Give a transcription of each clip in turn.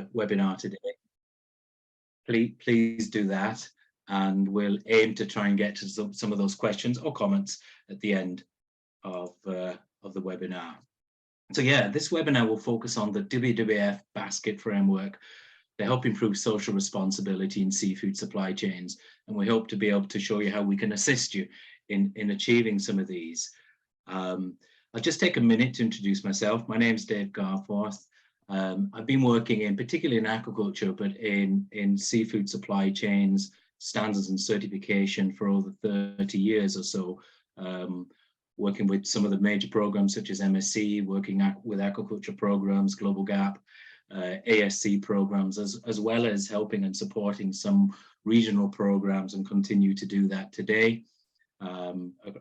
webinar today, please do that, and we'll aim to try and get to some of those questions or comments at the end of the webinar. So yeah, this webinar will focus on the WWF Basket framework to help improve social responsibility in seafood supply chains, and we hope to be able to show you how we can assist you in achieving some of these. I'll just take a minute to introduce myself. My name's Dave Garforth. I've been working particularly in aquaculture, but in seafood supply chains, standards and certification for over 30 years or so, working with some of the major programs such as MSC, working with aquaculture programs, Global Gap, ASC programs, as well as helping and supporting some regional programs, and continue to do that today.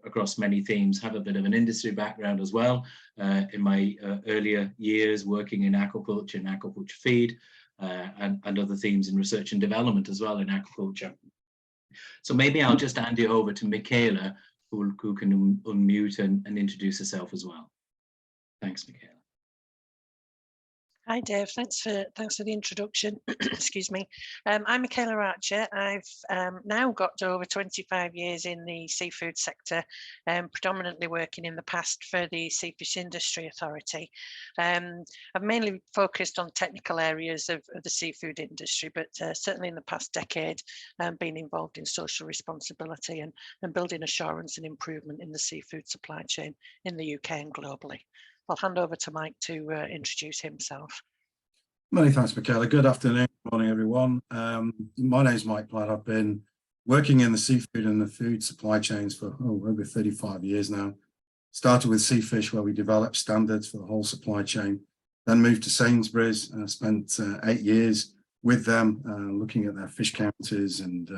Across many themes, have a bit of an industry background as well in my earlier years working in aquaculture and aquaculture feed and other themes in research and development as well in aquaculture. So maybe I'll just hand you over to Michaela, who can unmute and introduce herself as well. Thanks, Michaela. Hi Dave, thanks for the introduction. Excuse me. I'm Michaela Archer. I've now got over 25 years in the seafood sector, predominantly working in the past for the Sea Fish Industry Authority. I've mainly focused on technical areas of the seafood industry, but certainly in the past decade, been involved in social responsibility and building assurance and improvement in the seafood supply chain in the UK and globally. I'll hand over to Mike to introduce himself. Many thanks, Michaela. Good afternoon, good morning, everyone. My name is Mike Platt. I've been working in the seafood and the food supply chains for over 35 years now. Started with Sea Fish, where we developed standards for the whole supply chain. Then moved to Sainsbury's and spent 8 years with them, looking at their fish counters and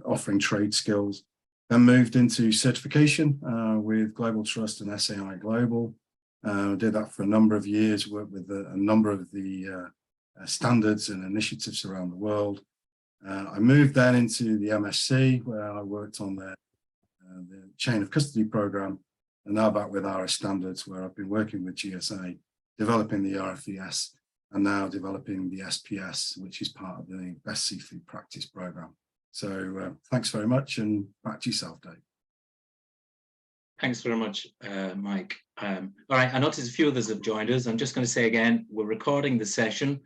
offering trade skills. Then moved into certification with Global Trust and SAI Global. Did that for a number of years, worked with a number of the standards and initiatives around the world. I moved then into the MSC, where I worked on the chain of custody program, and now back with RS Standards, where I've been working with GSA, developing the RFES, and now developing the SPS, which is part of the Best Seafood Practice program. So thanks very much, and back to yourself, Dave. Thanks very much, Mike. All right, I noticed a few others have joined us. I'm just going to say again, we're recording the session.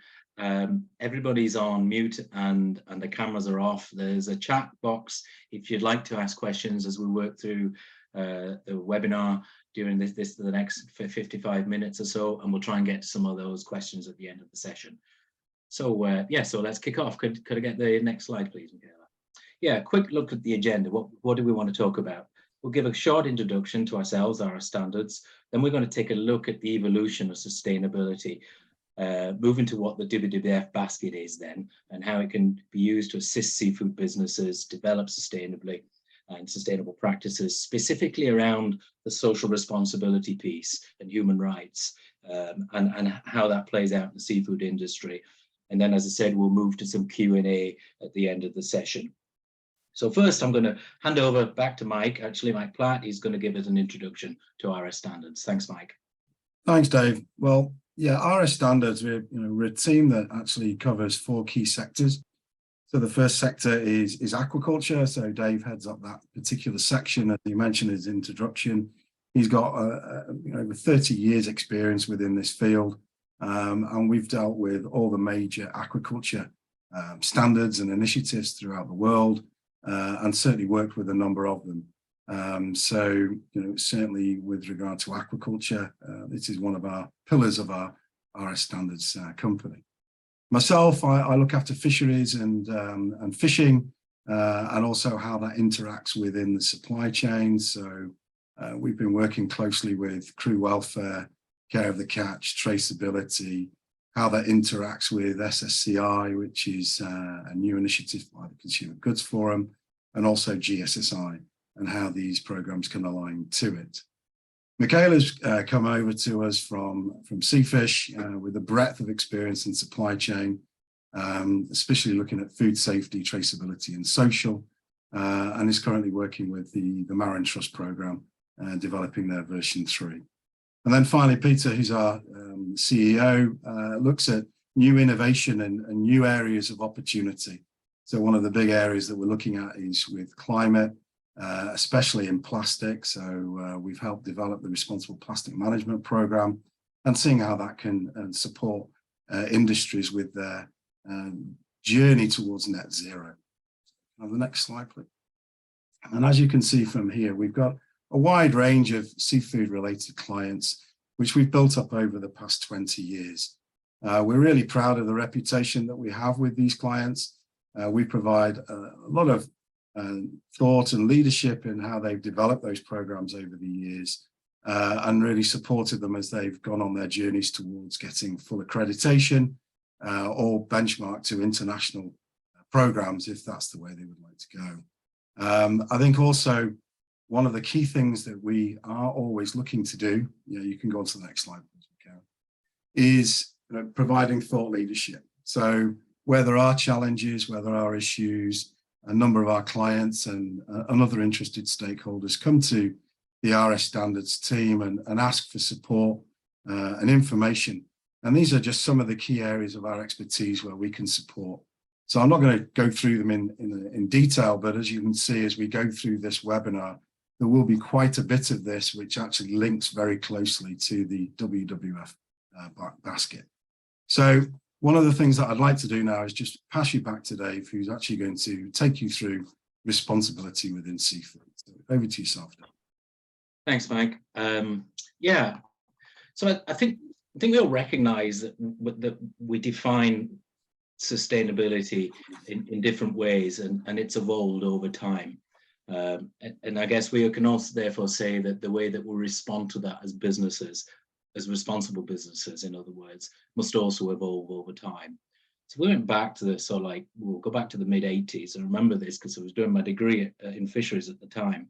Everybody's on mute and the cameras are off. There's a chat box if you'd like to ask questions as we work through the webinar during the next 55 minutes or so, and we'll try and get to some of those questions at the end of the session. So yeah, so let's kick off. Could I get the next slide, please, Michaela? Yeah, a quick look at the agenda. What do we want to talk about? We'll give a short introduction to ourselves, our standards. Then we're going to take a look at the evolution of sustainability, moving to what the WWF Basket is then, and how it can be used to assist seafood businesses develop sustainably and sustainable practices, specifically around the social responsibility piece and human rights, and how that plays out in the seafood industry. And then, as I said, we'll move to some Q&A at the end of the session. So first, I'm going to hand over back to Mike, actually Mike Platt. He's going to give us an introduction to RS Standards. Thanks, Mike. Thanks, Dave. Well, yeah, RS Standards, we're a team that actually covers 4 key sectors. So the first sector is aquaculture. So Dave heads up that particular section, as he mentioned in his introduction. He's got over 30 years experience within this field, and we've dealt with all the major aquaculture standards and initiatives throughout the world. And certainly worked with a number of them. So, certainly with regard to aquaculture, this is one of our pillars of our RS Standards company. Myself, I look after fisheries and fishing, and also how that interacts within the supply chain. So we've been working closely with crew welfare, care of the catch, traceability, how that interacts with SSCI, which is a new initiative by the Consumer Goods Forum, and also GSSI, and how these programs can align to it. Michaela's come over to us from Sea Fish with a breadth of experience in supply chain, especially looking at food safety, traceability, and social, and is currently working with the Marin Trust program, developing their version 3. And then finally, Peter, who's our CEO, looks at new innovation and new areas of opportunity. So one of the big areas that we're looking at is with climate, especially in plastic. So we've helped develop the Responsible Plastic Management Program and seeing how that can support industries with their journey towards net zero. Now, the next slide, please. And as you can see from here, we've got a wide range of seafood related clients, which we've built up over the past 20 years. We're really proud of the reputation that we have with these clients. We provide a lot of thought and leadership in how they've developed those programs over the years and really supported them as they've gone on their journeys towards getting full accreditation or benchmark to international programs if that's the way they would like to go. I think also one of the key things that we are always looking to do, you can go on to the next slide, please, Michaela, is providing thought leadership. So where there are challenges, where there are issues, a number of our clients and other interested stakeholders come to the RS Standards team and ask for support and information. And these are just some of the key areas of our expertise where we can support. So I'm not going to go through them in detail, but as you can see, as we go through this webinar, there will be quite a bit of this, which actually links very closely to the WWF Basket. So one of the things that I'd like to do now is just pass you back to Dave, who's actually going to take you through responsibility within seafood. So over to yourself, Dave. Thanks, Mike. Yeah, so I think we all recognise that we define sustainability in different ways, and it's evolved over time. And I guess we can also therefore say that the way that we respond to that as businesses, as responsible businesses, in other words, must also evolve over time. So we went back to we'll go back to the mid-80s. I remember this because I was doing my degree in fisheries at the time.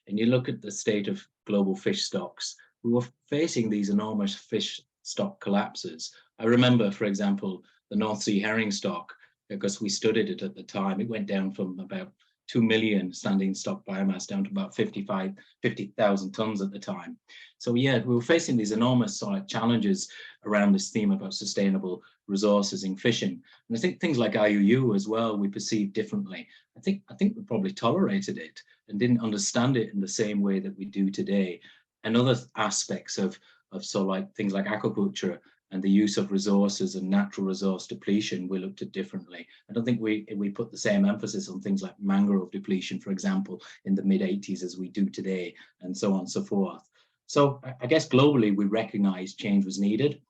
And you look at the state of global fish stocks, we were facing these enormous fish stock collapses. I remember, for example, the North Sea herring stock, because we studied it at the time, it went down from about 2 million standing stock biomass down to about 50,000 tons at the time. So yeah, we were facing these enormous challenges around this theme about sustainable resources in fishing. And I think things like IUU as well, we perceived differently. I think we probably tolerated it and didn't understand it in the same way that we do today. And other aspects of things like aquaculture and the use of resources and natural resource depletion, we looked at differently. I don't think we put the same emphasis on things like mangrove depletion, for example, in the mid-80s as we do today, and so on and so forth. So I guess globally, we recognized change was needed.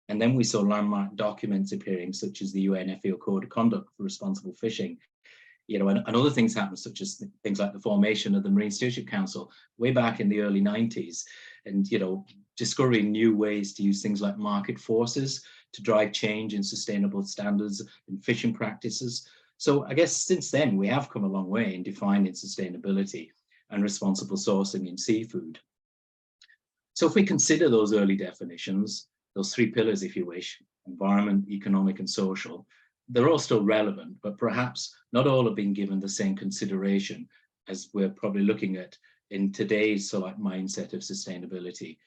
And then we saw landmark documents appearing, such as the UN FAO Code of Conduct for Responsible Fishing. And other things happened, such as things like the formation of the Marine Stewardship Council way back in the early 90s. And, discovering new ways to use things like market forces to drive change in sustainable standards and fishing practices. So I guess since then, we have come a long way in defining sustainability and responsible sourcing in seafood. So if we consider those early definitions, those three pillars, if you wish, environment, economic, and social, they're all still relevant, but perhaps not all have been given the same consideration as we're probably looking at in today's mindset of sustainability.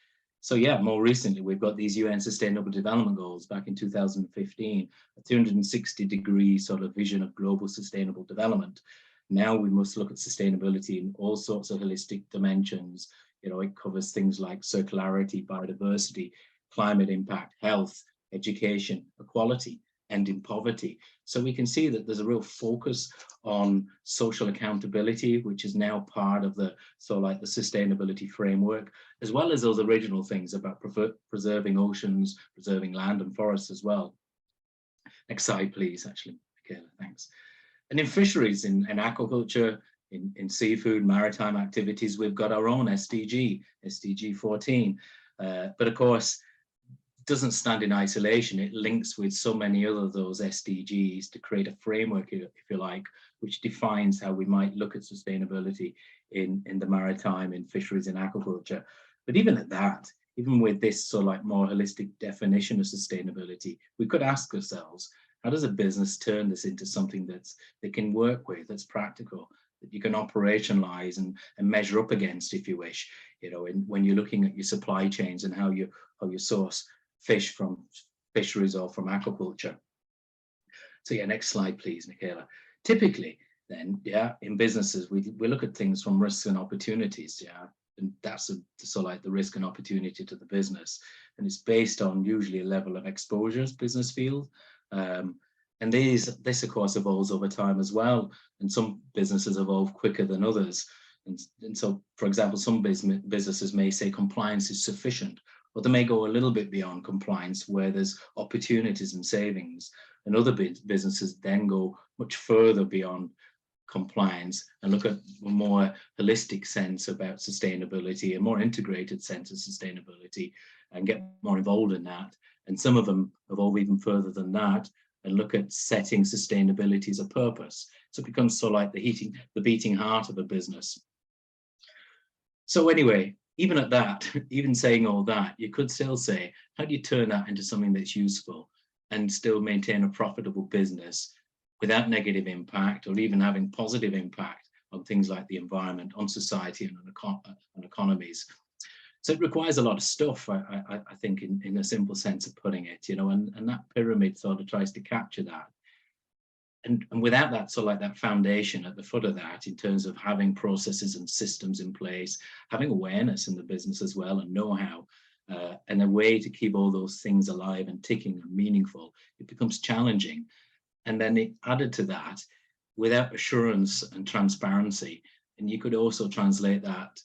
So yeah, more recently, we've got these UN Sustainable Development Goals back in 2015, a 360-degree vision of global sustainable development. Now we must look at sustainability in all sorts of holistic dimensions. It covers things like circularity, biodiversity, climate impact, health, education, equality, ending poverty. So we can see that there's a real focus on social accountability, which is now part of the the sustainability framework, as well as those original things about preserving oceans, preserving land and forests as well. Next slide, please, actually, Michaela, thanks. And in fisheries, in aquaculture, in seafood, maritime activities, we've got our own SDG 14. But of course, doesn't stand in isolation. It links with so many other of those SDGs to create a framework, if you like, which defines how we might look at sustainability in the maritime, in fisheries, in aquaculture. But even at that, even with this more holistic definition of sustainability, we could ask ourselves, how does a business turn this into something they can work with, that's practical, that you can operationalize and measure up against, if you wish, when you're looking at your supply chains and how you source fish from fisheries or from aquaculture. So yeah, next slide, please, Michaela. Typically, then, yeah, in businesses, we look at things from risks and opportunities, yeah, and that's so like the risk and opportunity to the business, and it's based on usually a level of exposures business field, and this of course evolves over time as well, and some businesses evolve quicker than others, and so, for example, some businesses may say compliance is sufficient, or they may go a little bit beyond compliance where there's opportunities and savings, and other businesses then go much further beyond compliance and look at a more holistic sense about sustainability, a more integrated sense of sustainability, and get more involved in that. And some of them evolve even further than that and look at setting sustainability as a purpose. So it becomes sort of like the beating heart of a business. So anyway, even at that, even saying all that, you could still say, how do you turn that into something that's useful and still maintain a profitable business without negative impact, or even having positive impact on things like the environment, on society and on economies? So it requires a lot of stuff, I think, in a simple sense of putting it, you know, and that pyramid sort of tries to capture that. And without that, so like that foundation at the foot of that, in terms of having processes and systems in place, having awareness in the business as well, and know-how, and a way to keep all those things alive and ticking and meaningful, it becomes challenging. And then it added to that, without assurance and transparency, and you could also translate that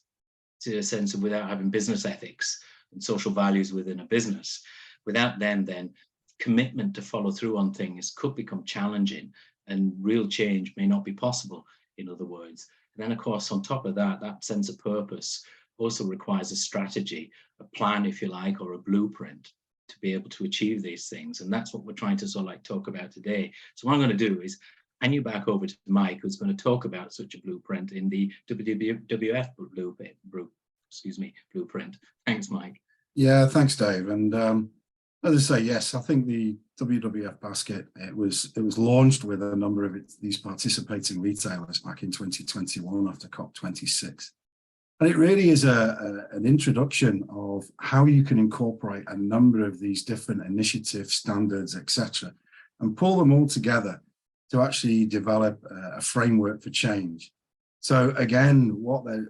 to a sense of without having business ethics and social values within a business, without them, then commitment to follow through on things could become challenging, and real change may not be possible, in other words. And then, of course, on top of that, that sense of purpose also requires a strategy, a plan, if you like, or a blueprint to be able to achieve these things. And that's what we're trying to sort of like talk about today. So what I'm going to do is hand you back over to Mike, who's going to talk about such a blueprint in the WWF blueprint. Thanks, Mike. Yeah, thanks, Dave. And as I say, yes, I think the WWF Basket, it was launched with a number of these participating retailers back in 2021 after COP26. And it really is an introduction of how you can incorporate a number of these different initiatives, standards, etc., and pull them all together to actually develop a framework for change. So again, what they're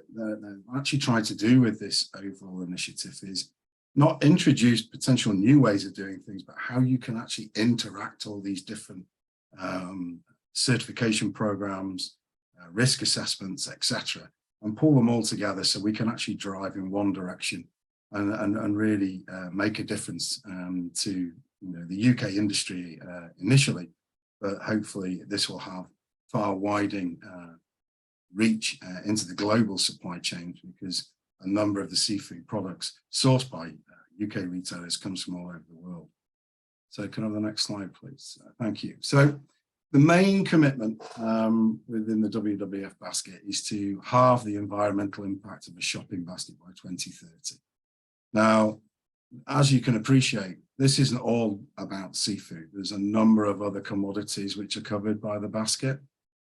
actually trying to do with this overall initiative is not introduce potential new ways of doing things, but how you can actually interact all these different certification programs, risk assessments, etc., and pull them all together so we can actually drive in one direction and really make a difference to the UK industry initially, but hopefully this will have far-widening reach into the global supply chain, because a number of the seafood products sourced by UK retailers comes from all over the world. So can I have the next slide, please? Thank you. So the main commitment within the WWF Basket is to halve the environmental impact of a shopping basket by 2030. Now, as you can appreciate, this isn't all about seafood. There's a number of other commodities which are covered by the basket.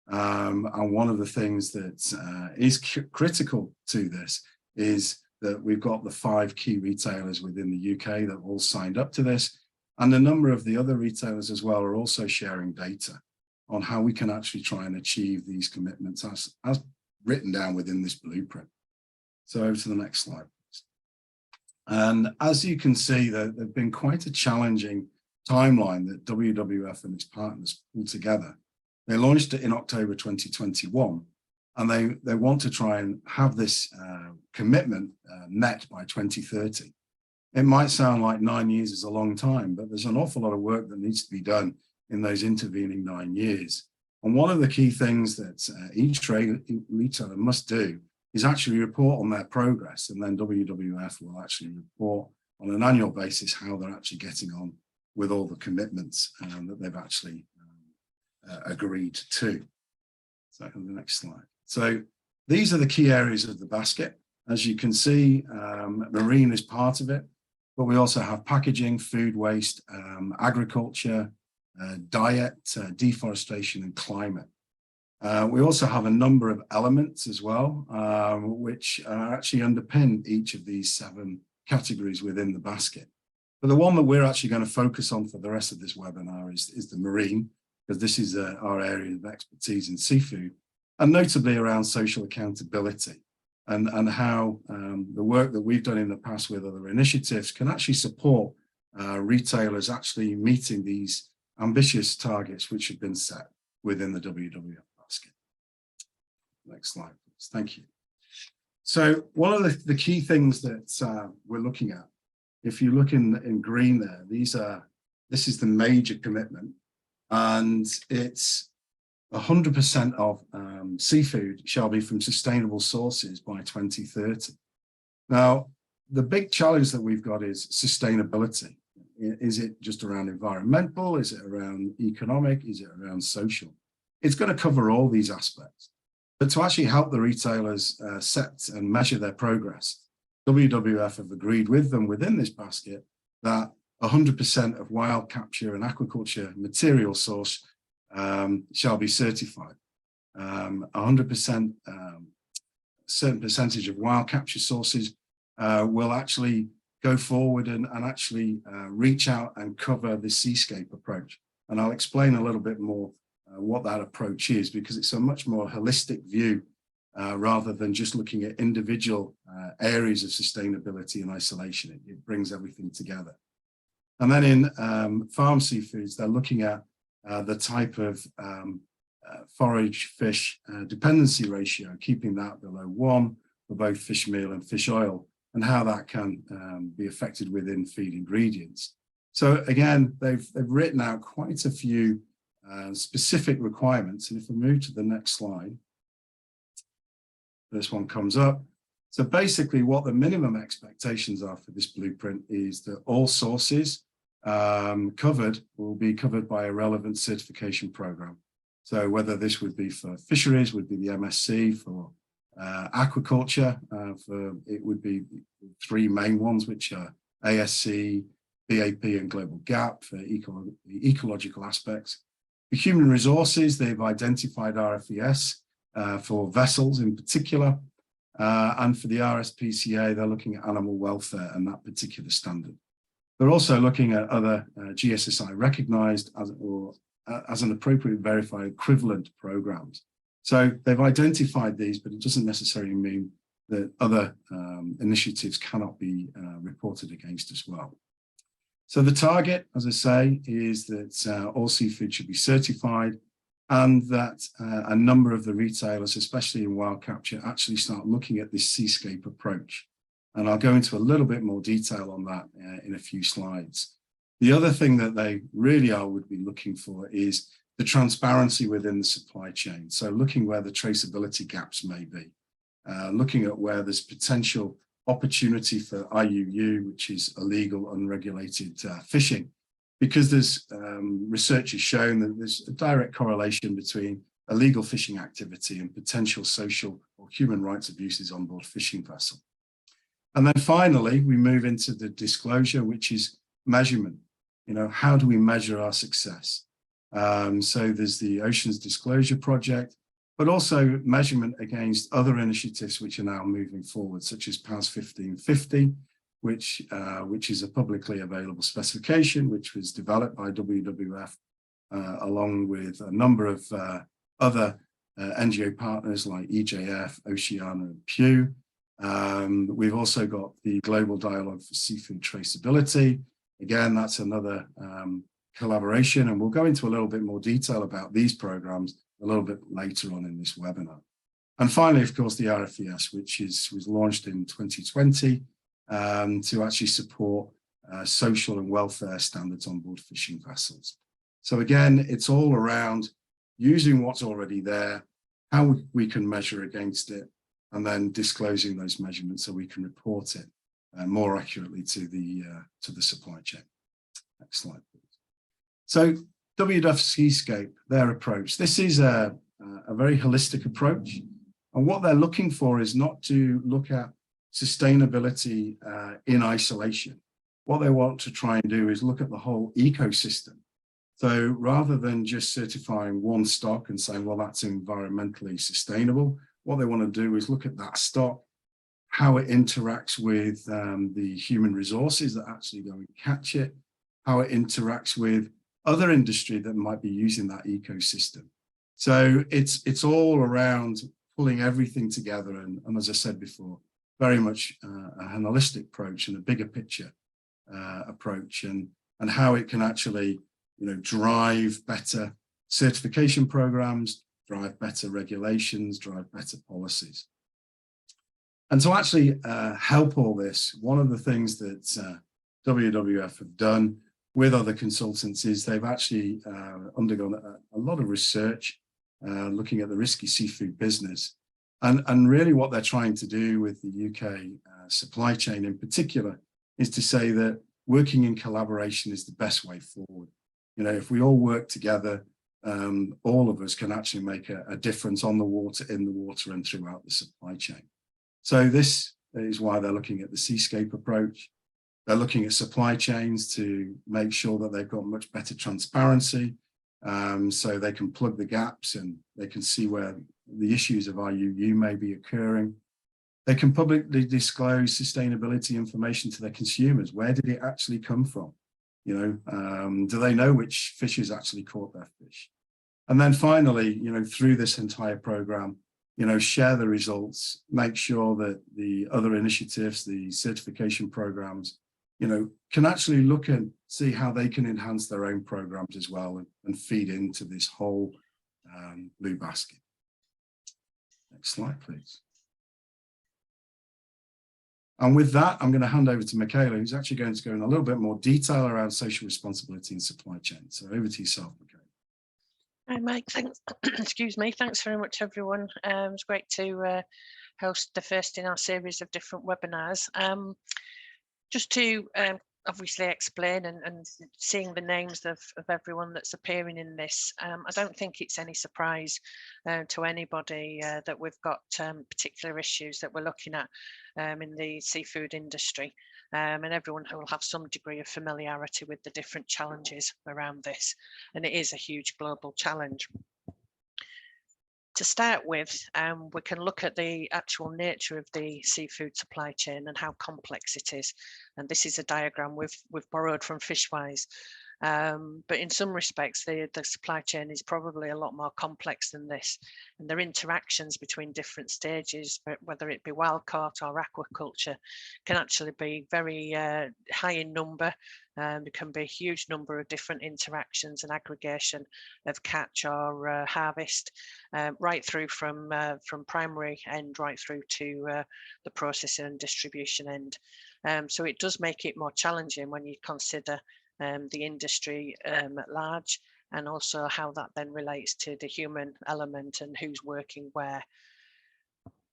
And one of the things that is critical to this is that we've got the 5 key retailers within the UK that all signed up to this. And a number of the other retailers as well are also sharing data on how we can actually try and achieve these commitments as written down within this blueprint. So over to the next slide. And as you can see, there's been quite a challenging timeline that WWF and its partners pulled together. They launched it in October 2021, and they want to try and have this commitment met by 2030. It might sound like 9 years is a long time, but there's an awful lot of work that needs to be done in those intervening 9 years. And one of the key things that each retailer must do is actually report on their progress, and then WWF will actually report on an annual basis how they're actually getting on with all the commitments that they've actually agreed to. So the next slide. So these are the key areas of the basket. As you can see, marine is part of it, but we also have packaging, food waste, agriculture, diet, deforestation, and climate. We also have a number of elements as well, which actually underpin each of these 7 categories within the basket. But the one that we're actually going to focus on for the rest of this webinar is the marine, because this is our area of expertise in seafood, and notably around social accountability and how the work that we've done in the past with other initiatives can actually support retailers actually meeting these ambitious targets which have been set within the WWF Basket. Next slide, please. Thank you. So one of the key things that we're looking at, if you look in green there, this is the major commitment, and it's 100% of seafood shall be from sustainable sources by 2030. Now, the big challenge that we've got is sustainability. Is it just around environmental? Is it around economic? Is it around social? It's going to cover all these aspects. But to actually help the retailers set and measure their progress, WWF have agreed with them within this basket that 100% of wild capture and aquaculture material source shall be certified. 100% certain percentage of wild capture sources will actually go forward and actually reach out and cover the seascape approach. And I'll explain a little bit more what that approach is, because it's a much more holistic view rather than just looking at individual areas of sustainability in isolation. It brings everything together. And then in farm seafoods, they're looking at the type of forage fish dependency ratio, keeping that below 1 for both fish meal and fish oil, and how that can be affected within feed ingredients. So again, they've written out quite a few specific requirements. And if we move to the next slide, this one comes up. So basically what the minimum expectations are for this blueprint is that all sources covered will be covered by a relevant certification program. So whether this would be for fisheries, would be the MSC, for aquaculture, it would be 3 main ones, which are ASC, BAP and Global GAP for ecological aspects. For human resources, they've identified RFES for vessels in particular. And for the RSPCA, they're looking at animal welfare and that particular standard. They're also looking at other GSSI recognized as an appropriate verified equivalent programs. So they've identified these, but it doesn't necessarily mean that other initiatives cannot be reported against as well. So the target, as I say, is that all seafood should be certified, and that a number of the retailers, especially in wild capture, actually start looking at this seascape approach. And I'll go into a little bit more detail on that in a few slides. The other thing that they really would be looking for is the transparency within the supply chain. So looking where the traceability gaps may be, looking at where there's potential opportunity for IUU, which is illegal, unregulated fishing, because there's research has shown that there's a direct correlation between illegal fishing activity and potential social or human rights abuses on board fishing vessel. And then finally, we move into the disclosure, which is measurement. You know, how do we measure our success? So there's the Oceans Disclosure Project, but also measurement against other initiatives which are now moving forward, such as PAS 1550, which is a publicly available specification, which was developed by WWF along with a number of other NGO partners like EJF, Oceana, and Pew. We've also got the Global Dialogue for Seafood Traceability. Again, that's another collaboration, and we'll go into a little bit more detail about these programs a little bit later on in this webinar. And finally, of course, the RFES, which was launched in 2020 to actually support social and welfare standards on board fishing vessels. So again, it's all around using what's already there, how we can measure against it, and then disclosing those measurements so we can report it more accurately to the supply chain. Next slide, please. So WWF Seascape, their approach. This is a very holistic approach. And what they're looking for is not to look at sustainability in isolation. What they want to try and do is look at the whole ecosystem. So rather than just certifying one stock and saying, well, that's environmentally sustainable, what they want to do is look at that stock. how it interacts with the human resources that actually go and catch it, how it interacts with other industry that might be using that ecosystem. So it's all around pulling everything together, and as I said before, very much an holistic approach and a bigger picture approach, and how it can actually, drive better certification programs, drive better regulations, drive better policies. And to actually help all this, one of the things that WWF have done with other consultants is they've actually undergone a lot of research looking at the risky seafood business. And really what they're trying to do with the UK supply chain in particular is to say that working in collaboration is the best way forward. If we all work together, all of us can actually make a difference on the water, in the water, and throughout the supply chain. So this is why they're looking at the seascape approach. They're looking at supply chains to make sure that they've got much better transparency, so they can plug the gaps and they can see where the issues of IUU may be occurring. They can publicly disclose sustainability information to their consumers. Where did it actually come from? Do they know which fishes actually caught their fish? And then finally, through this entire program, share the results, make sure that the other initiatives, the certification programs, can actually look and see how they can enhance their own programs as well and feed into this whole blue basket. Next slide, please. And with that, I'm going to hand over to Michaela, who's actually going to go in a little bit more detail around social responsibility and supply chain. So over to yourself, Michaela. Hi, Mike. Thanks. Excuse me. Thanks very much, everyone. It's great to host the first in our series of different webinars. Just to obviously explain and seeing the names of everyone that's appearing in this, I don't think it's any surprise to anybody that we've got particular issues that we're looking at in the seafood industry, and everyone who will have some degree of familiarity with the different challenges around this, and it is a huge global challenge. To start with, we can look at the actual nature of the seafood supply chain and how complex it is. And this is a diagram we've borrowed from Fishwise. But in some respects, the supply chain is probably a lot more complex than this. And their interactions between different stages, whether it be wild caught or aquaculture, can actually be very high in number. There can be a huge number of different interactions and aggregation of catch or harvest, right through from primary end right through to the processing and distribution end. So it does make it more challenging when you consider the industry at large, and also how that then relates to the human element and who's working where.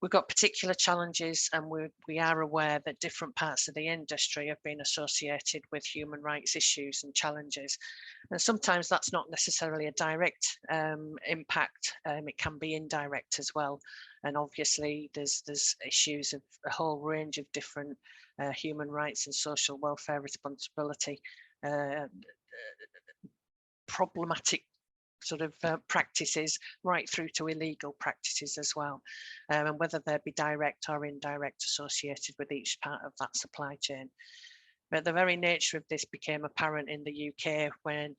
We've got particular challenges, and we are aware that different parts of the industry have been associated with human rights issues and challenges. And sometimes that's not necessarily a direct impact, it can be indirect as well. And obviously there's issues of a whole range of different human rights and social welfare responsibility problematic sort of practices right through to illegal practices as well, and whether they be direct or indirect associated with each part of that supply chain. But the very nature of this became apparent in the UK when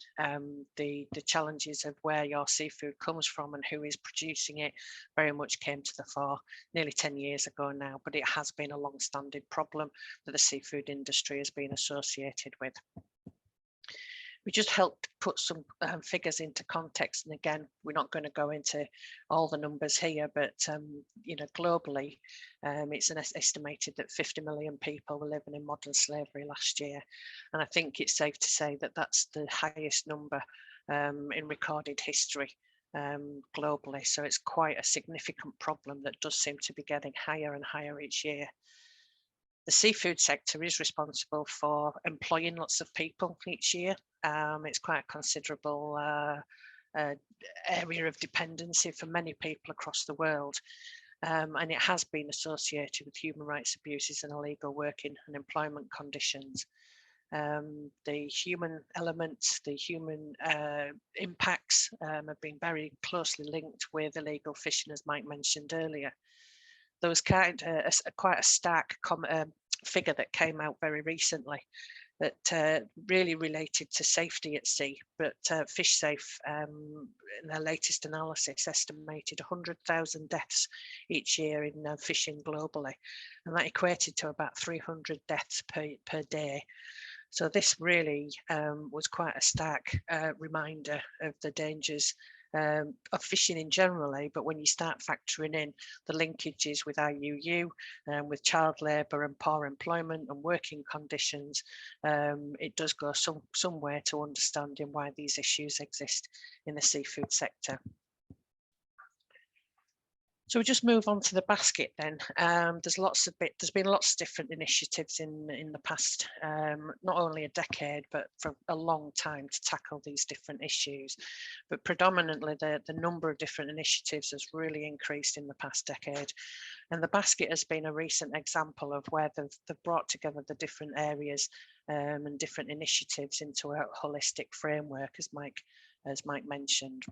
the challenges of where your seafood comes from and who is producing it very much came to the fore nearly 10 years ago now, but it has been a long-standing problem that the seafood industry has been associated with. We just helped put some figures into context, and again, we're not going to go into all the numbers here, but globally, it's estimated that 50 million people were living in modern slavery last year, and I think it's safe to say that that's the highest number in recorded history globally. So it's quite a significant problem that does seem to be getting higher and higher each year. The seafood sector is responsible for employing lots of people each year. It's quite a considerable area of dependency for many people across the world. And it has been associated with human rights abuses and illegal working and employment conditions. The human elements, the human impacts have been very closely linked with illegal fishing, as Mike mentioned earlier. there was quite a stark figure that came out very recently that really related to safety at sea, but FishSafe in their latest analysis estimated 100,000 deaths each year in fishing globally, and that equated to about 300 deaths per day. So this really was quite a stark reminder of the dangers of fishing in generally, but when you start factoring in the linkages with IUU, with child labour and poor employment and working conditions, it does go some way to understanding why these issues exist in the seafood sector. So we just move on to the basket then. There's been lots of different initiatives in the past, not only a decade, but for a long time to tackle these different issues. But predominantly the number of different initiatives has really increased in the past decade. And the basket has been a recent example of where they've brought together the different areas and different initiatives into a holistic framework, as Mike mentioned.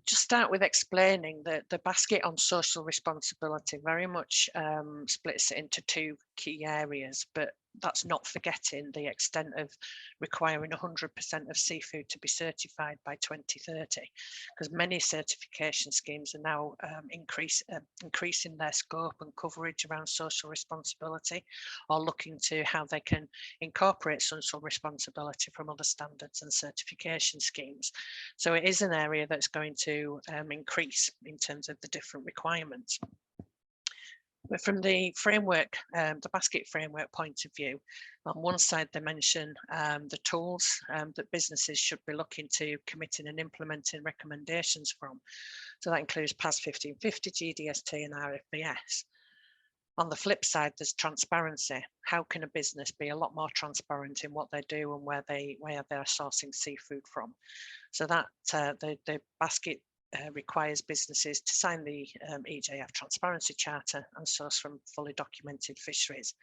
Just start with explaining that the basket on social responsibility very much splits it into two key areas, but that's not forgetting the extent of requiring 100% of seafood to be certified by 2030, because many certification schemes are now increasing their scope and coverage around social responsibility, or looking to how they can incorporate social responsibility from other standards and certification schemes. So it is an area that's going to increase in terms of the different requirements. But from the framework, the basket framework point of view, on one side they mention the tools that businesses should be looking to committing and implementing recommendations from. So that includes PAS 1550, GDST and RFBS. On the flip side, there's transparency. How can a business be a lot more transparent in what they do and where they're sourcing seafood from? So that the basket requires businesses to sign the EJF Transparency Charter and source from fully documented fisheries.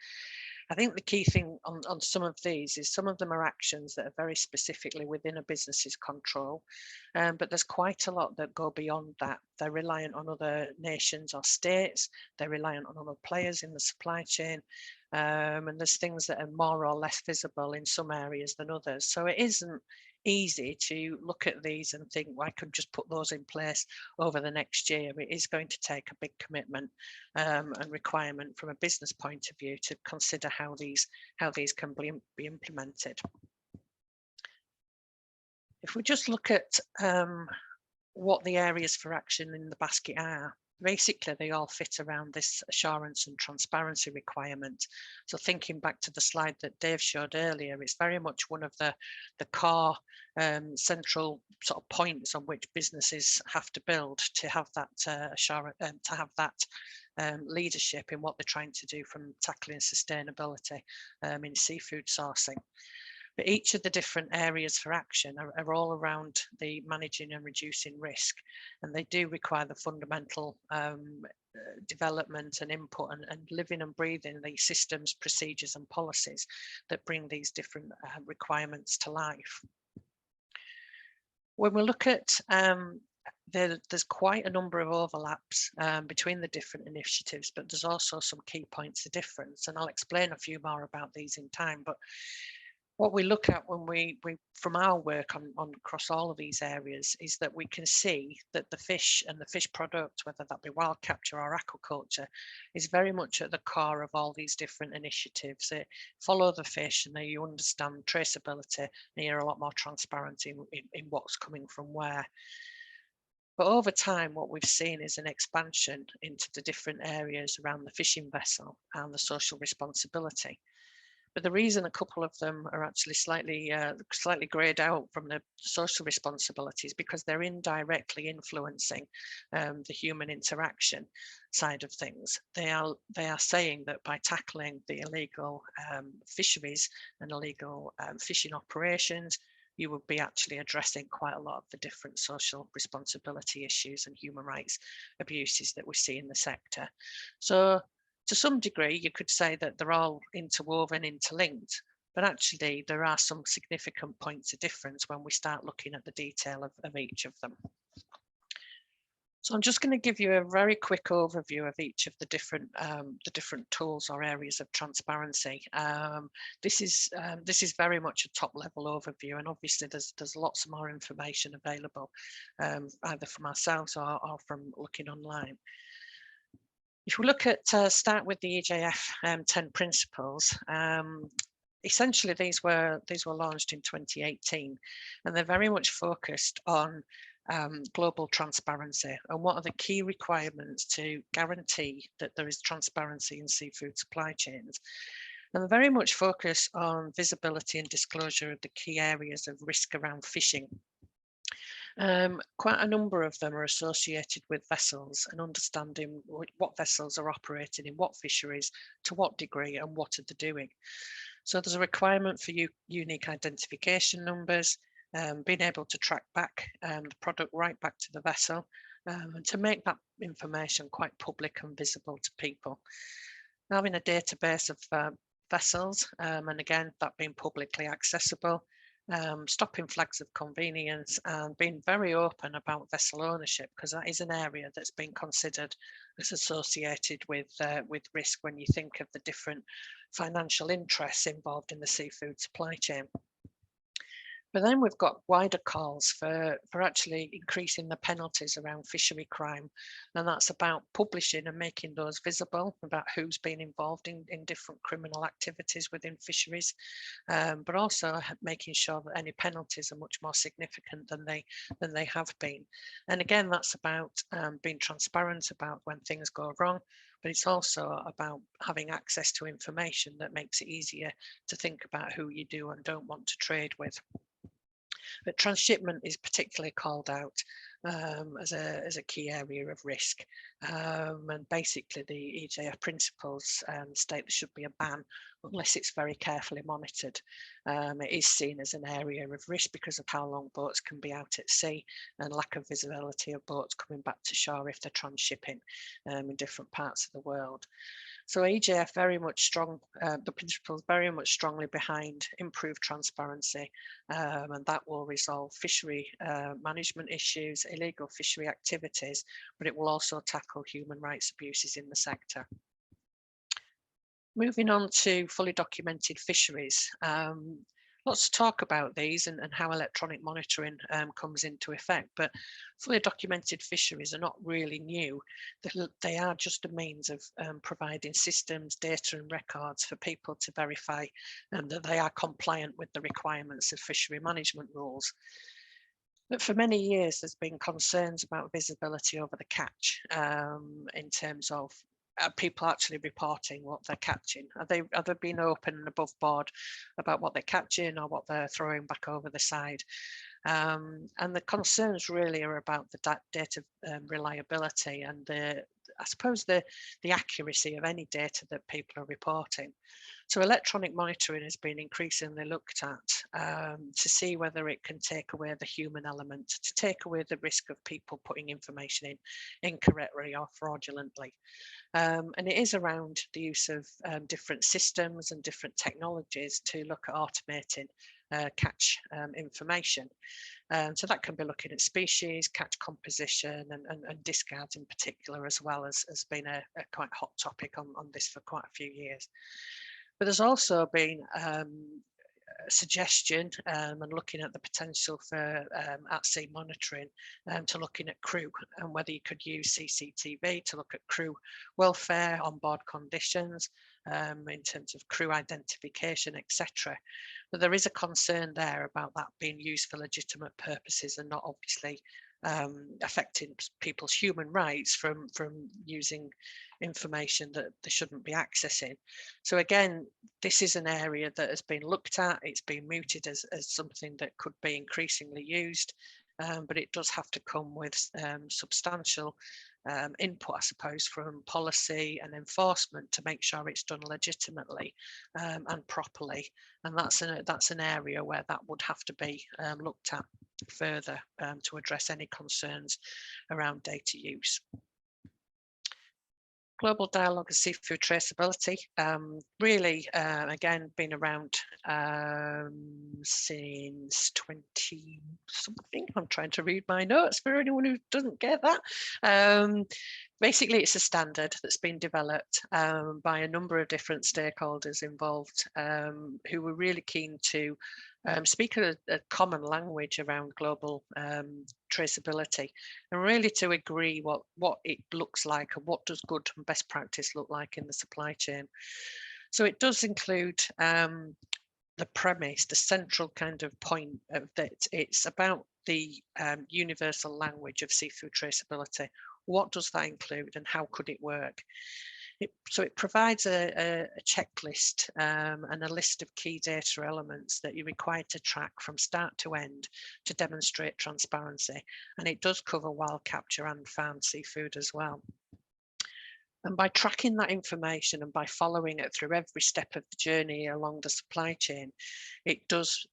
I think the key thing on some of these is some of them are actions that are very specifically within a business's control, but there's quite a lot that go beyond that. They're reliant on other nations or states, they're reliant on other players in the supply chain, and there's things that are more or less visible in some areas than others. So it isn't easy to look at these and think, well, I could just put those in place over the next year. It is going to take a big commitment and requirement from a business point of view to consider how these can be implemented. If we just look at what the areas for action in the basket are, basically they all fit around this assurance and transparency requirement. So thinking back to the slide that Dave showed earlier, it's very much one of the core central sort of points on which businesses have to build to have that assurance, to have that leadership in what they're trying to do from tackling sustainability in seafood sourcing. But each of the different areas for action are all around the managing and reducing risk, and they do require the fundamental development and input and living and breathing the systems, procedures and policies that bring these different requirements to life. When we look at there's quite a number of overlaps between the different initiatives, but there's also some key points of difference, and I'll explain a few more about these in time. But what we look at when we from our work on across all of these areas is that we can see that the fish and the fish product, whether that be wild capture or aquaculture, is very much at the core of all these different initiatives. They follow the fish and you understand traceability and you're a lot more transparent in what's coming from where. But over time, what we've seen is an expansion into the different areas around the fishing vessel and the social responsibility. But the reason a couple of them are actually slightly greyed out from the social responsibilities because they're indirectly influencing the human interaction side of things. They are saying that by tackling the illegal fisheries and illegal fishing operations, you would be actually addressing quite a lot of the different social responsibility issues and human rights abuses that we see in the sector. So to some degree, you could say that they're all interwoven, interlinked, but actually there are some significant points of difference when we start looking at the detail of each of them. So I'm just going to give you a very quick overview of each of the different tools or areas of transparency. This is very much a top level overview, and obviously there's lots more information available, either from ourselves or from looking online. If we look at start with the EJF 10 principles. Essentially, these were launched in 2018, and they're very much focused on global transparency and what are the key requirements to guarantee that there is transparency in seafood supply chains. And they're very much focused on visibility and disclosure of the key areas of risk around fishing. Quite a number of them are associated with vessels and understanding what vessels are operating in what fisheries, to what degree, and what are they doing. So there's a requirement for unique identification numbers, being able to track back the product right back to the vessel, and to make that information quite public and visible to people. Having a database of vessels, and again, that being publicly accessible, stopping flags of convenience, and being very open about vessel ownership, because that is an area that's been considered as associated with risk when you think of the different financial interests involved in the seafood supply chain. But then we've got wider calls for actually increasing the penalties around fishery crime. And that's about publishing and making those visible about who's been involved in different criminal activities within fisheries, but also making sure that any penalties are much more significant than they have been. And again, that's about being transparent about when things go wrong, but it's also about having access to information that makes it easier to think about who you do and don't want to trade with. But transshipment is particularly called out as a key area of risk. And basically the EJF principles state there should be a ban unless it's very carefully monitored. It is seen as an area of risk because of how long boats can be out at sea and lack of visibility of boats coming back to shore if they're transshipping in different parts of the world. So EJF very much strong, the principles very much strongly behind improved transparency, and that will resolve fishery management issues, illegal fishery activities, but it will also tackle human rights abuses in the sector. Moving on to fully documented fisheries. Lots to talk about these and how electronic monitoring comes into effect, but fully documented fisheries are not really new. They are just a means of providing systems, data and records for people to verify that they are compliant with the requirements of fishery management rules. But for many years, there's been concerns about visibility over the catch in terms of people actually reporting what they're catching. Are they being open and above board about what they're catching or what they're throwing back over the side? And the concerns really are about the data reliability and I suppose the accuracy of any data that people are reporting. So electronic monitoring has been increasingly looked at to see whether it can take away the human element, to take away the risk of people putting information in incorrectly or fraudulently. And it is around the use of different systems and different technologies to look at automating catch information. So that can be looking at species, catch composition and discards in particular, as well as been a quite hot topic on this for quite a few years. But there's also been suggestion and looking at the potential for at-sea monitoring to looking at crew and whether you could use CCTV to look at crew welfare, onboard conditions, in terms of crew identification, etc. But there is a concern there about that being used for legitimate purposes and not obviously affecting people's human rights from using information that they shouldn't be accessing. So again, this is an area that has been looked at. It's been mooted as something that could be increasingly used, but it does have to come with substantial input, I suppose, from policy and enforcement to make sure it's done legitimately and properly. And that's an area where that would have to be looked at further to address any concerns around data use. Global Dialogue of Seafood Traceability, really, again, been around since 20 something. I'm trying to read my notes for anyone who doesn't get that. Basically, it's a standard that's been developed by a number of different stakeholders involved who were really keen to speak a common language around global traceability, and really to agree what it looks like and what does good and best practice look like in the supply chain. So it does include the premise, the central kind of point of that it's about the universal language of seafood traceability. What does that include and how could it work? So it provides a checklist and a list of key data elements that you're required to track from start to end to demonstrate transparency. And it does cover wild capture and farmed seafood as well. And by tracking that information and by following it through every step of the journey along the supply chain, it does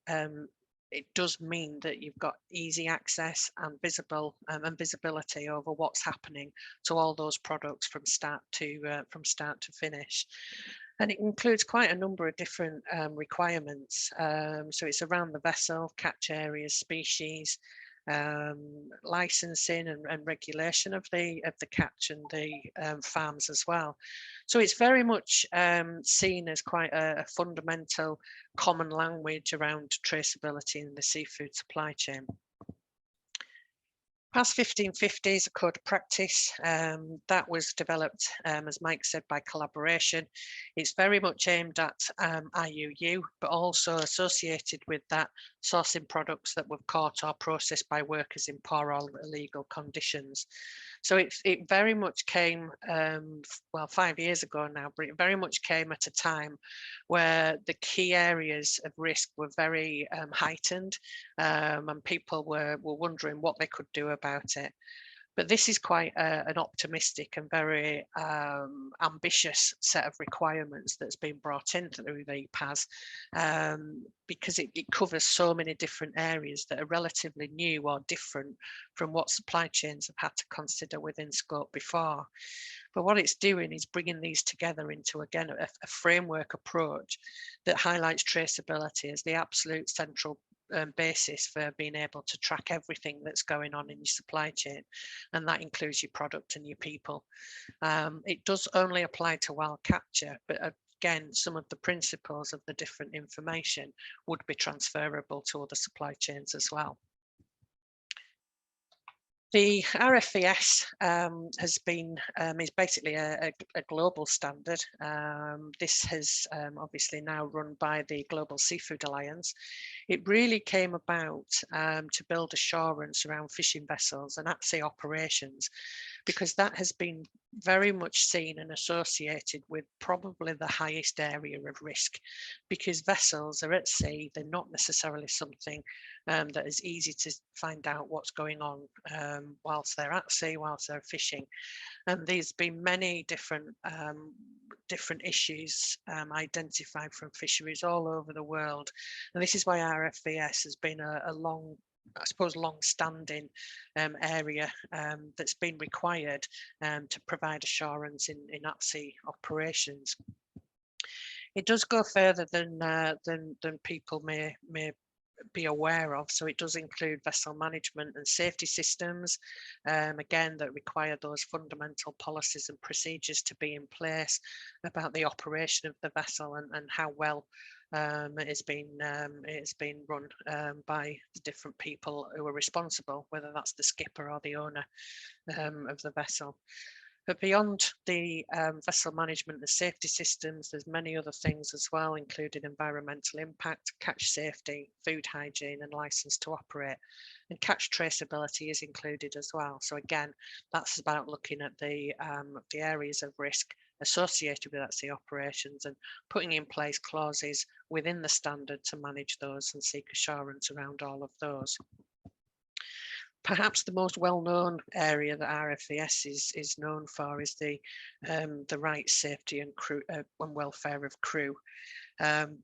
mean that you've got easy access and visibility over what's happening to all those products from start to finish. And it includes quite a number of different requirements. So it's around the vessel, catch areas, species, licensing and regulation of the catch and the farms as well. So it's very much seen as quite a fundamental common language around traceability in the seafood supply chain. PAS 1550 is a code of practice that was developed, as Mike said, by collaboration. It's very much aimed at IUU, but also associated with that sourcing products that were caught or processed by workers in poor or illegal conditions. So it very much came, well, 5 years ago now, but it very much came at a time where the key areas of risk were very heightened, and people were wondering what they could do about it. But this is quite an optimistic and very ambitious set of requirements that's been brought in through the PAS, because it covers so many different areas that are relatively new or different from what supply chains have had to consider within scope before. But what it's doing is bringing these together into, again, a framework approach that highlights traceability as the absolute central basis for being able to track everything that's going on in your supply chain, and that includes your product and your people. It does only apply to wild capture, but again, some of the principles of the different information would be transferable to other supply chains as well. The RFVS has been is basically a global standard. This has obviously now run by the Global Seafood Alliance. It really came about to build assurance around fishing vessels and at-sea operations, because that has been very much seen and associated with probably the highest area of risk, because vessels are at sea. They're not necessarily something that is easy to find out what's going on whilst they're at sea, whilst they're fishing. And there's been many different issues identified from fisheries all over the world. And this is why RFVS has been a long, I suppose, long-standing area that's been required to provide assurance in at-sea operations. It does go further than people may be aware of. So it does include vessel management and safety systems, again, that require those fundamental policies and procedures to be in place about the operation of the vessel and how well it's been run by the different people who are responsible, whether that's the skipper or the owner of the vessel. But beyond the vessel management and safety systems, there's many other things as well, including environmental impact, catch safety, food hygiene, and license to operate. And catch traceability is included as well. So again, that's about looking at the areas of risk associated with at-sea operations and putting in place clauses within the standard to manage those and seek assurance around all of those. Perhaps the most well-known area that RFVS is known for is the rights, safety and crew and welfare of crew.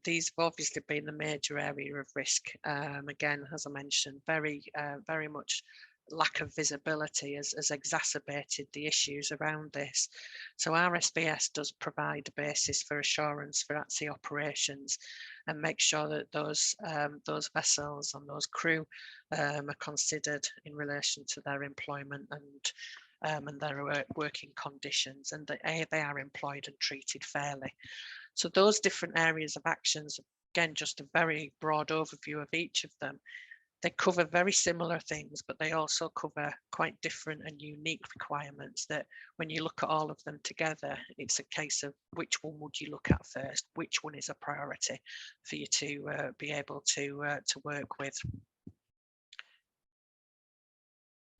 These have obviously been the major area of risk. Again, as I mentioned, very much lack of visibility has exacerbated the issues around this. So RSBS does provide a basis for assurance for ATSI operations and make sure that those vessels and those crew are considered in relation to their employment and their working conditions, and that they are employed and treated fairly. So those different areas of actions, again, just a very broad overview of each of them. They cover very similar things, but they also cover quite different and unique requirements that when you look at all of them together, it's a case of which one would you look at first, which one is a priority for you to be able to work with.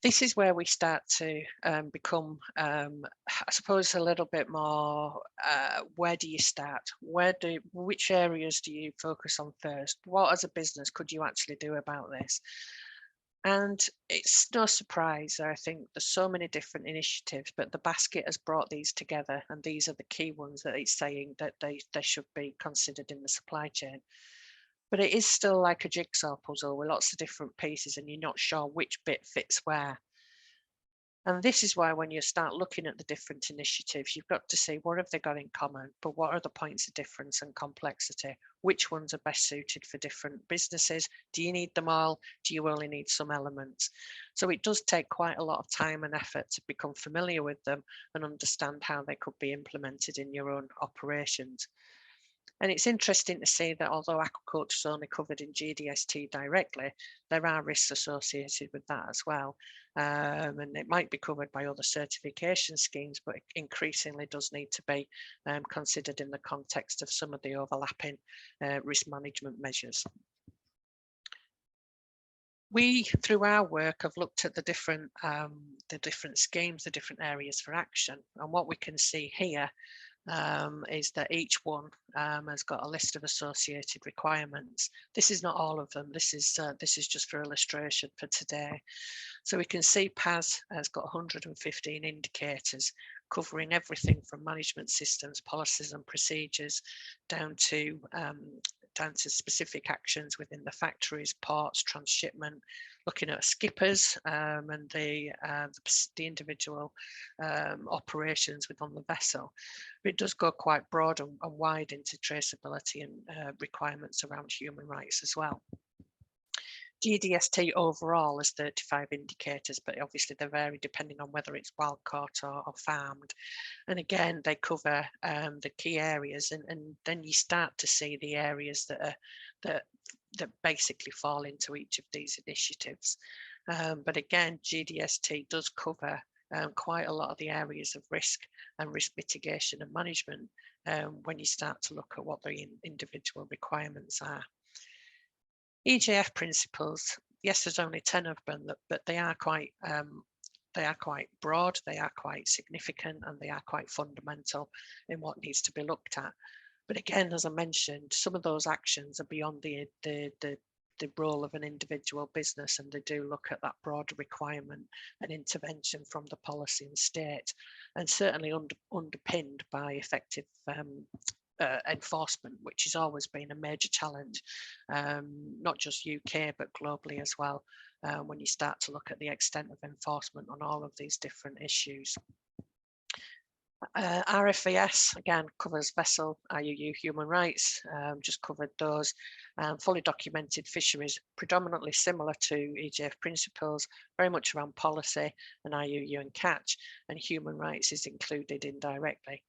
This is where we start to become, I suppose, a little bit more, where do you start? Which areas do you focus on first? What as a business could you actually do about this? And it's no surprise, I think there's so many different initiatives, but the basket has brought these together, and these are the key ones that it's saying that they should be considered in the supply chain. But it is still like a jigsaw puzzle with lots of different pieces, and you're not sure which bit fits where. And this is why when you start looking at the different initiatives, you've got to see what have they got in common, but what are the points of difference and complexity? Which ones are best suited for different businesses? Do you need them all? Do you only need some elements? So it does take quite a lot of time and effort to become familiar with them and understand how they could be implemented in your own operations. And it's interesting to see that although aquaculture is only covered in GDST directly, there are risks associated with that as well. And it might be covered by other certification schemes, but it increasingly does need to be considered in the context of some of the overlapping risk management measures. We, through our work, have looked at the different schemes, the different areas for action. And what we can see here is that each one has got a list of associated requirements. This is not all of them. This is just for illustration for today. So we can see PAS has got 115 indicators covering everything from management systems, policies and procedures down to specific actions within the factories, ports, transshipment, looking at skippers and the individual operations within the vessel. But it does go quite broad and wide into traceability and requirements around human rights as well. GDST overall is 35 indicators, but obviously they vary depending on whether it's wild caught or farmed. And again, they cover the key areas, and then you start to see the areas that basically fall into each of these initiatives. But again, GDST does cover quite a lot of the areas of risk and risk mitigation and management when you start to look at what the individual requirements are. EJF principles, yes, there's only 10 of them, but they are quite broad, they are quite significant, and they are quite fundamental in what needs to be looked at. But again, as I mentioned, some of those actions are beyond the role of an individual business, and they do look at that broader requirement and intervention from the policy and state, and certainly underpinned by effective enforcement, which has always been a major challenge, not just UK but globally as well, when you start to look at the extent of enforcement on all of these different issues. RFVS again covers vessel, IUU, human rights, just covered those. Fully documented fisheries, predominantly similar to EJF principles, very much around policy and IUU and catch, and human rights is included indirectly.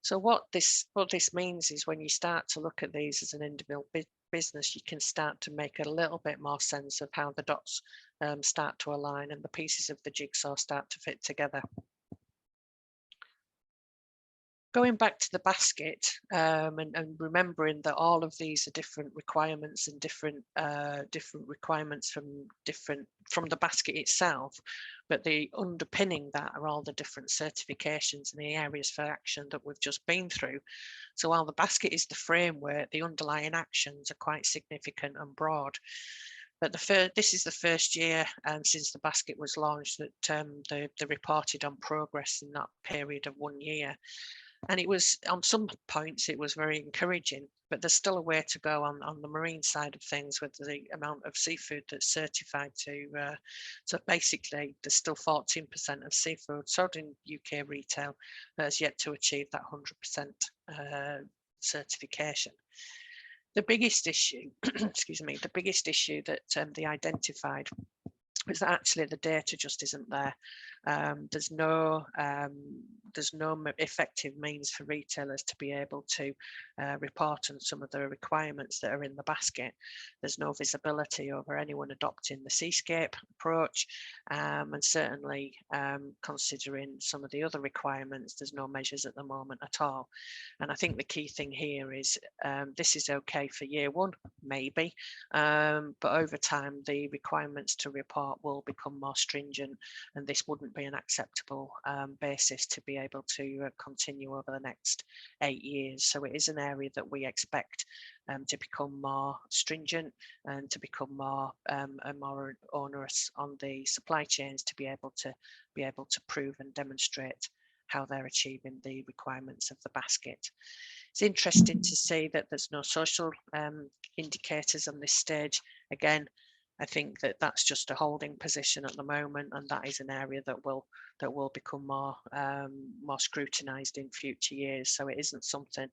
So what this means is when you start to look at these as an individual business, you can start to make a little bit more sense of how the dots start to align and the pieces of the jigsaw start to fit together. Going back to the basket and remembering that all of these are different requirements and different requirements from the basket itself, but the underpinning that are all the different certifications and the areas for action that we've just been through. So while the basket is the framework, the underlying actions are quite significant and broad. But this is the first year since the basket was launched that they reported on progress in that period of 1 year. And it was, on some points, it was very encouraging, but there's still a way to go on the marine side of things with the amount of seafood that's certified to, so basically there's still 14% of seafood sold in UK retail that has yet to achieve that 100% certification. The biggest issue, excuse me, the biggest issue that they identified is that actually the data just isn't there. There's no effective means for retailers to be able to report on some of the requirements that are in the basket. There's no visibility over anyone adopting the seascape approach, and certainly considering some of the other requirements, there's no measures at the moment at all. And I think the key thing here is this is okay for year one, maybe, but over time the requirements to report will become more stringent, and this wouldn't be an acceptable basis to be able to continue over the next 8 years. So it is an area that we expect to become more stringent and to become more and more onerous on the supply chains to be able to prove and demonstrate how they're achieving the requirements of the basket. It's interesting to see that there's no social indicators on this stage. Again, I think that that's just a holding position at the moment, and that is an area that will become more scrutinised in future years. So it isn't something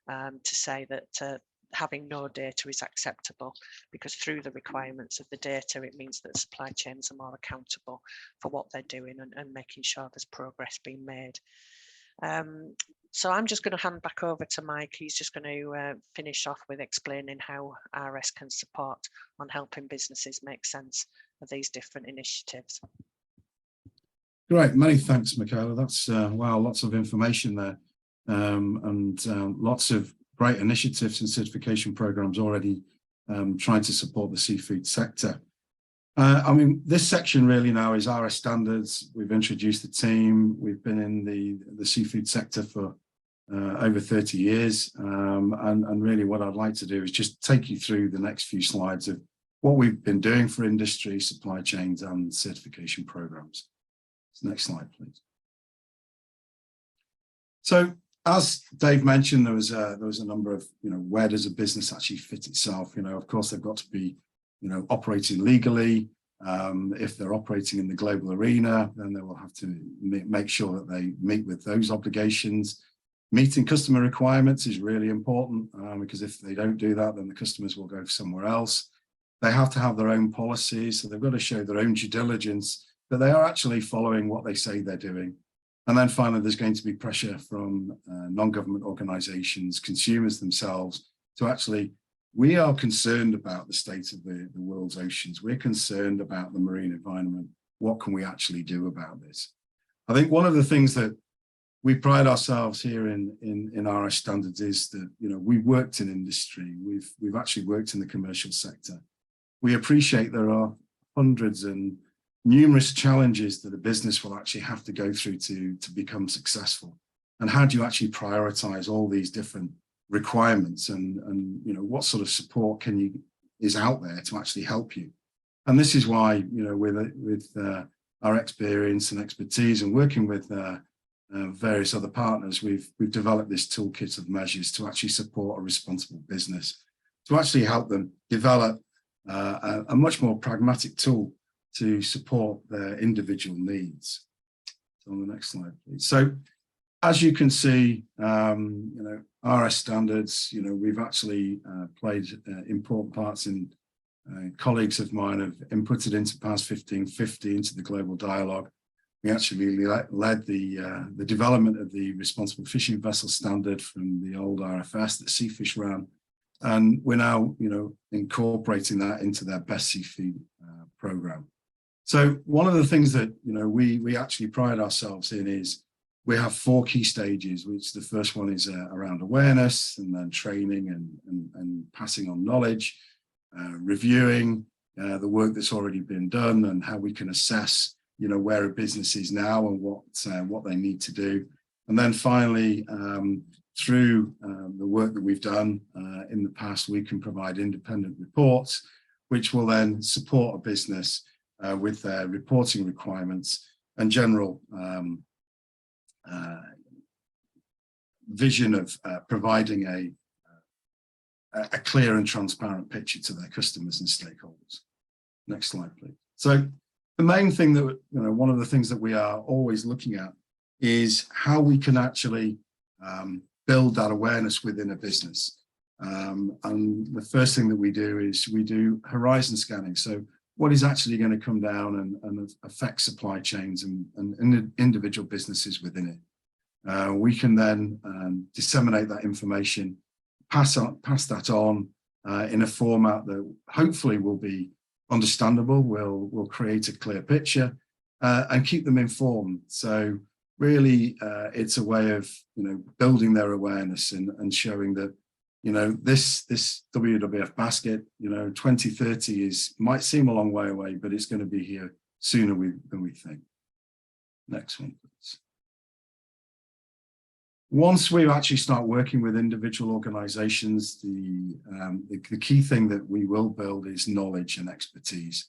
to say that having no data is acceptable, because through the requirements of the data, it means that supply chains are more accountable for what they're doing and making sure there's progress being made. So I'm just going to hand back over to Mike. He's just going to finish off with explaining how RS can support on helping businesses make sense of these different initiatives. Great, many thanks, Michaela. That's wow, lots of information there, and lots of great initiatives and certification programs already trying to support the seafood sector. I mean, this section really now is RS standards. We've introduced the team. We've been in the seafood sector for over 30 years. And really what I'd like to do is just take you through the next few slides of what we've been doing for industry, supply chains and certification programs. So next slide, please. So as Dave mentioned, there was a number of, where does a business actually fit itself? Of course, they've got to be operating legally. If they're operating in the global arena, then they will have to make sure that they meet with those obligations. Meeting customer requirements is really important because if they don't do that, then the customers will go somewhere else. They have to have their own policies, so they've got to show their own due diligence that they are actually following what they say they're doing. And then finally, there's going to be pressure from non-government organizations, consumers themselves, to actually, we are concerned about the state of the world's oceans. We're concerned about the marine environment. What can we actually do about this? I think one of the things that we pride ourselves here in RS standards is that, we've worked in industry. We've actually worked in the commercial sector. We appreciate there are hundreds and numerous challenges that a business will actually have to go through to become successful. And how do you actually prioritize all these different requirements and what sort of support is out there to actually help you? And this is why, with our experience and expertise and working with various other partners, we've developed this toolkit of measures to actually support a responsible business, to actually help them develop a much more pragmatic tool to support their individual needs. So on the next slide, please. So as you can see, RS standards, we've actually played important parts in colleagues of mine have inputted into PAS 1550 into the global dialogue. We actually led the development of the responsible fishing vessel standard from the old RFS that Seafish ran. And we're now, incorporating that into their best seafood program. So one of the things that, we actually pride ourselves in is we have 4 key stages, which the first one is around awareness, and then training and passing on knowledge, reviewing the work that's already been done and how we can assess, where a business is now and what they need to do. And then finally, through the work that we've done in the past, we can provide independent reports, which will then support a business with their reporting requirements and general vision of providing a clear and transparent picture to their customers and stakeholders. Next slide, please. So the main thing that, one of the things that we are always looking at is how we can actually build that awareness within a business. And the first thing that we do is we do horizon scanning. So what is actually going to come down and affect supply chains and individual businesses within it. We can then disseminate that information, pass that on in a format that hopefully will be understandable, will create a clear picture and keep them informed. So really it's a way of building their awareness and showing that this WWF Basket 2030 might seem a long way away, but it's going to be here sooner than we think. Next one, please. Once we actually start working with individual organizations, the key thing that we will build is knowledge and expertise.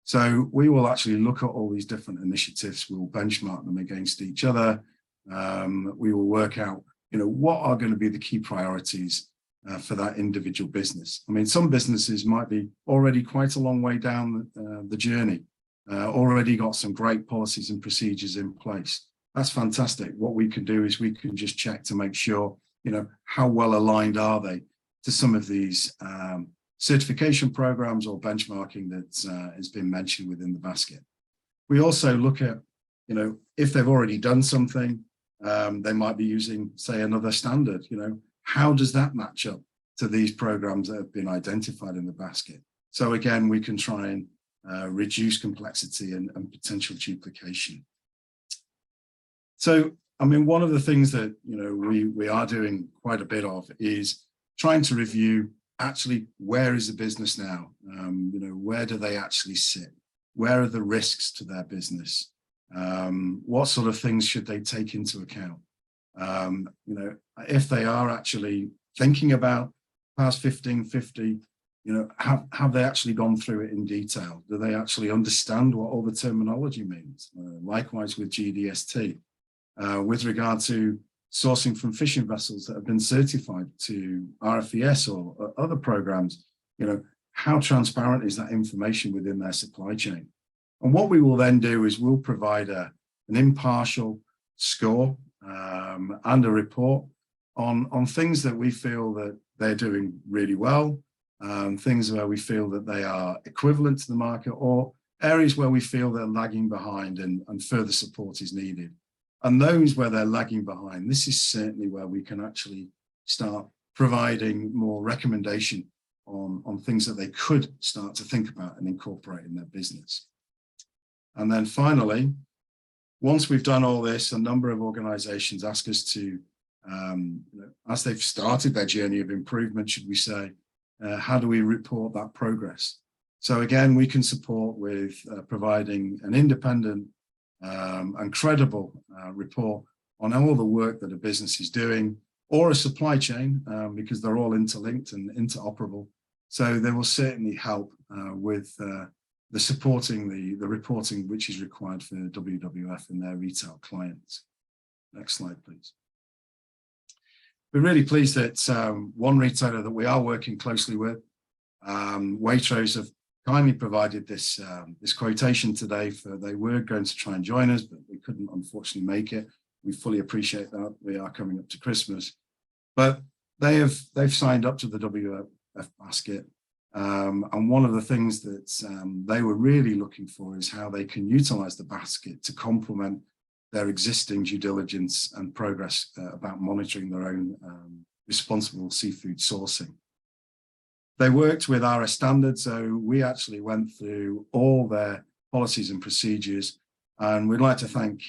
So we will actually look at all these different initiatives. We'll benchmark them against each other. We will work out, what are going to be the key priorities for that individual business. I mean, some businesses might be already quite a long way down the journey, already got some great policies and procedures in place. That's fantastic. What we can do is we can just check to make sure, how well aligned are they to some of these certification programs or benchmarking that has been mentioned within the basket. We also look at, if they've already done something, they might be using, say, another standard, how does that match up to these programs that have been identified in the basket? So again, we can try and reduce complexity and potential duplication. So, I mean, one of the things that, we are doing quite a bit of is trying to review actually where is the business now? Where do they actually sit? Where are the risks to their business? What sort of things should they take into account? If they are actually thinking about past 1550, have they actually gone through it in detail? Do they actually understand what all the terminology means? Likewise with GDST. With regard to sourcing from fishing vessels that have been certified to RFES or other programs, how transparent is that information within their supply chain? And what we will then do is we'll provide an impartial score and a report on things that we feel that they're doing really well, things where we feel that they are equivalent to the market, or areas where we feel they're lagging behind and further support is needed. And those where they're lagging behind, this is certainly where we can actually start providing more recommendation on things that they could start to think about and incorporate in their business. And then finally, once we've done all this, a number of organizations ask us to, as they've started their journey of improvement, should we say, how do we report that progress? So again, we can support with providing an independent and credible report on all the work that a business is doing, or a supply chain, because they're all interlinked and interoperable. So they will certainly help with the supporting the reporting which is required for WWF and their retail clients. Next slide, please. We're really pleased that one retailer that we are working closely with, Waitrose, have kindly provided this quotation today. They were going to try and join us, but we couldn't unfortunately make it. We fully appreciate that. We are coming up to Christmas, but they've signed up to the WWF Basket. And one of the things that they were really looking for is how they can utilize the basket to complement their existing due diligence and progress about monitoring their own responsible seafood sourcing. They worked with RS Standards, so we actually went through all their policies and procedures, and we'd like to thank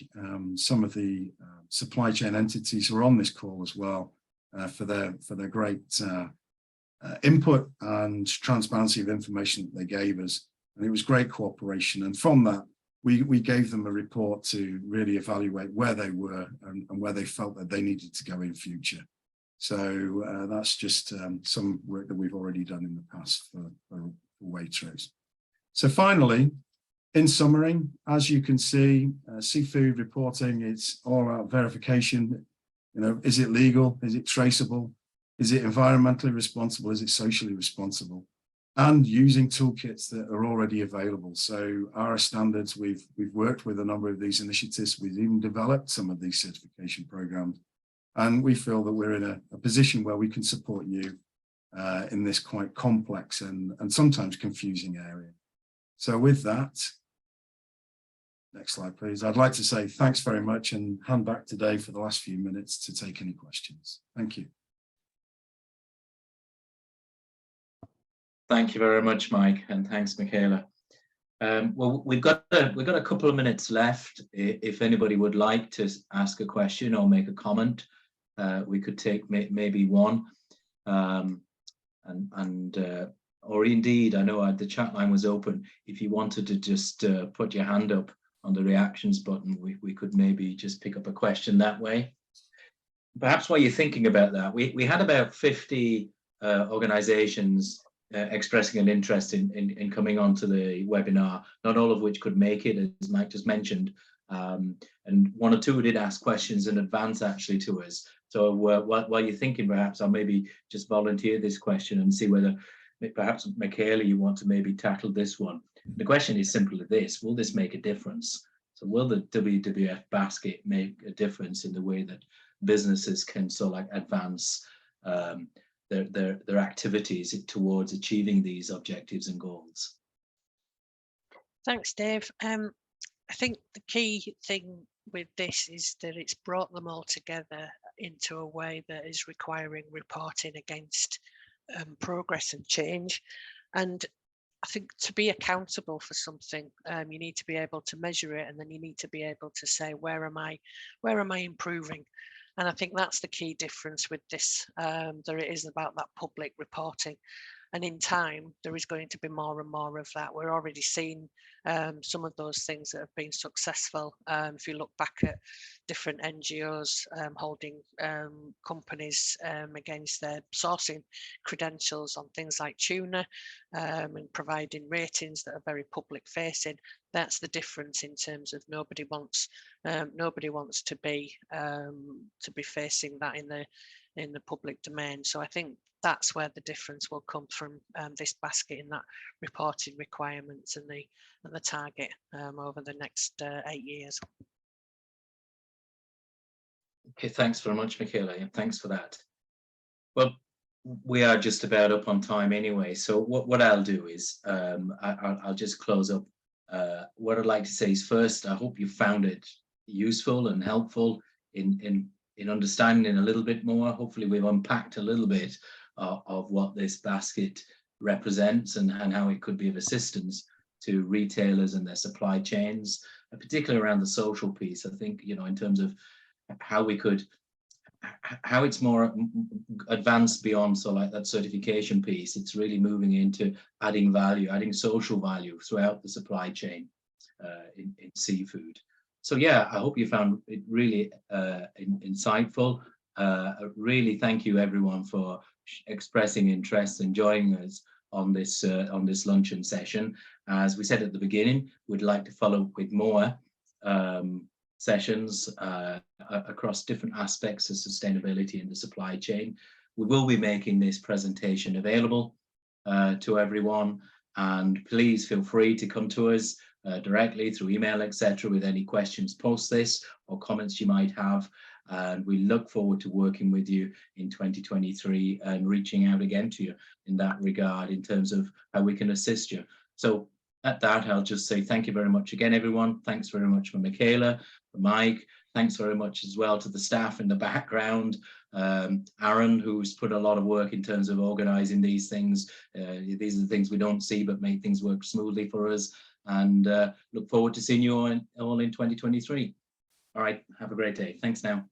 some of the supply chain entities who are on this call as well for their great input and transparency of information that they gave us. And it was great cooperation, and from that we gave them a report to really evaluate where they were and where they felt that they needed to go in future. So that's just some work that we've already done in the past for Waitrose. So finally, in summary, as you can see, seafood reporting, it's all about verification. You know, is it legal? Is it traceable? Is it environmentally responsible? Is it socially responsible? And using toolkits that are already available. So RS standards, we've worked with a number of these initiatives. We've even developed some of these certification programs. And we feel that we're in a position where we can support you in this quite complex and sometimes confusing area. So with that, next slide, please. I'd like to say thanks very much and hand back to Dave for the last few minutes to take any questions. Thank you. Thank you very much, Mike, and thanks, Michaela. Well, we've got a couple of minutes left. If anybody would like to ask a question or make a comment, we could take maybe one, or indeed, I know the chat line was open. If you wanted to just put your hand up on the reactions button, we could maybe just pick up a question that way. Perhaps while you're thinking about that, we had about 50 organizations expressing an interest in coming onto the webinar, not all of which could make it, as Mike just mentioned, and one or two did ask questions in advance actually to us. So while you're thinking, perhaps I'll maybe just volunteer this question and see whether perhaps Michaela, you want to maybe tackle this one. The question is simply this: will this make a difference? So will the WWF Basket make a difference in the way that businesses can sort of like advance their activities towards achieving these objectives and goals? Thanks, Dave. I think the key thing with this is that it's brought them all together into a way that is requiring reporting against progress and change. And I think to be accountable for something, you need to be able to measure it, and then you need to be able to say, where am I improving? And I think that's the key difference with this, that it is about that public reporting. And in time, there is going to be more and more of that. We're already seeing some of those things that have been successful. If you look back at different NGOs holding companies against their sourcing credentials on things like tuna and providing ratings that are very public facing, that's the difference in terms of nobody wants to be facing that in the public domain. So I think that's where the difference will come from this basket, in that reporting requirements and the target over the next 8 years. Okay, thanks very much, Michaela. Yeah, thanks for that. Well, we are just about up on time anyway, so what I'll do is I'll just close up. What I'd like to say is, first, I hope you found it useful and helpful in understanding a little bit more. Hopefully we've unpacked a little bit of what this basket represents and how it could be of assistance to retailers and their supply chains, particularly around the social piece. I think, you know, in terms of how it's more advanced beyond so like that certification piece, it's really moving into adding value, adding social value throughout the supply chain in seafood. So yeah, I hope you found it really insightful. Really thank you everyone for expressing interest and joining us on this luncheon session. As we said at the beginning, we'd like to follow up with more sessions across different aspects of sustainability in the supply chain. We will be making this presentation available to everyone, and please feel free to come to us directly through email, etc., with any questions post this or comments you might have. And we look forward to working with you in 2023 and reaching out again to you in that regard in terms of how we can assist you. So at that, I'll just say thank you very much again, everyone. Thanks very much for Michaela, for Mike. Thanks very much as well to the staff in the background. Aaron, who's put a lot of work in terms of organizing these things. These are the things we don't see, but make things work smoothly for us. And look forward to seeing you all in 2023. All right, have a great day. Thanks now.